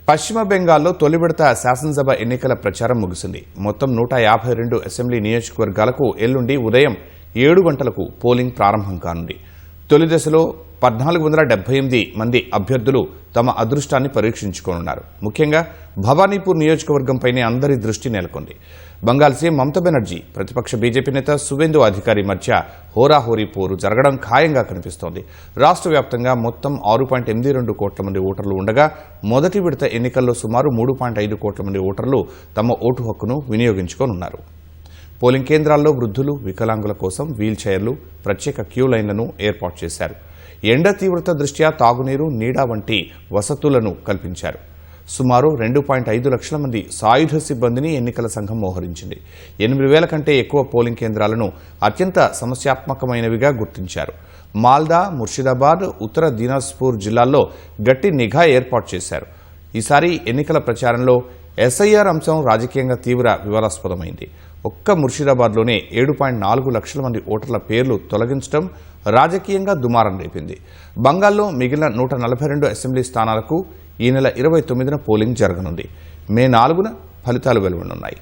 పశ్చిమ బెంగాల్లో తొలి విడత శాసనసభ ఎన్నికల ప్రచారం ముగిసింది. మొత్తం 152 అసెంబ్లీ నియోజకవర్గాలకు ఎల్లుండి ఉదయం 7 గంటలకు పోలింగ్ ప్రారంభం కానుంది. తొలి దశలో 1478 మంది అభ్యర్థులు తమ అదృష్టాన్ని పరీక్షించుకోనున్నారు. ముఖ్యంగా భవానీపూర్ నియోజకవర్గంపైనే అందరి దృష్టి నెలకొంది. బంగాల్ సీఎం మమతా బెనర్జీ, ప్రతిపక్ష బీజేపీ నేత సువేందు అధికారి మధ్య హోరాహోరీ పోరు జరగడం ఖాయంగా కనిపిస్తోంది. రాష్ట్ర వ్యాప్తంగా మొత్తం 6.82 కోట్ల మంది ఓటర్లు ఉండగా మొదటి విడత ఎన్నికల్లో సుమారు 3.5 కోట్ల మంది ఓటర్లు తమ ఓటు హక్కును వినియోగించుకోనున్నారు. పోలింగ్ కేంద్రాల్లో వృద్ధులు, వికలాంగుల కోసం వీల్ చైర్లు, ప్రత్యేక క్యూ లైన్లను ఏర్పాటు చేశారు. ఎండ తీవ్రత దృష్ట్యా తాగునీరు, నీడ వంటి వసతులను కల్పించారు. సుమారు 2.5 లక్షల మంది సాయుధ సిబ్బందిని ఎన్నికల సంఘం మోహరించింది. 8,000 కంటే ఎక్కువ పోలింగ్ కేంద్రాలను అత్యంత సమస్యాత్మకమైనవిగా గుర్తించారు. మాల్దా, ముర్షిదాబాద్, ఉత్తర దినాజ్పూర్ జిల్లాల్లో గట్టి నిఘా ఏర్పాటు చేశారు. ఈసారి ఎన్నికల ప్రచారంలో ఎస్ఐఆర్ అంశం రాజకీయంగా తీవ్ర వివాదాస్పదమైంది. ఒక్క ముర్షిదాబాద్లోనే 7.4 లక్షల మంది ఓటర్ల పేర్లు తొలగించడం రాజకీయంగా దుమారం రేపింది. బంగాల్లో మిగిలిన 142 అసెంబ్లీ స్థానాలకు ఈ నెల 29న పోలింగ్ జరగనుంది. మే 4న ఫలితాలు వెలువడనున్నాయి.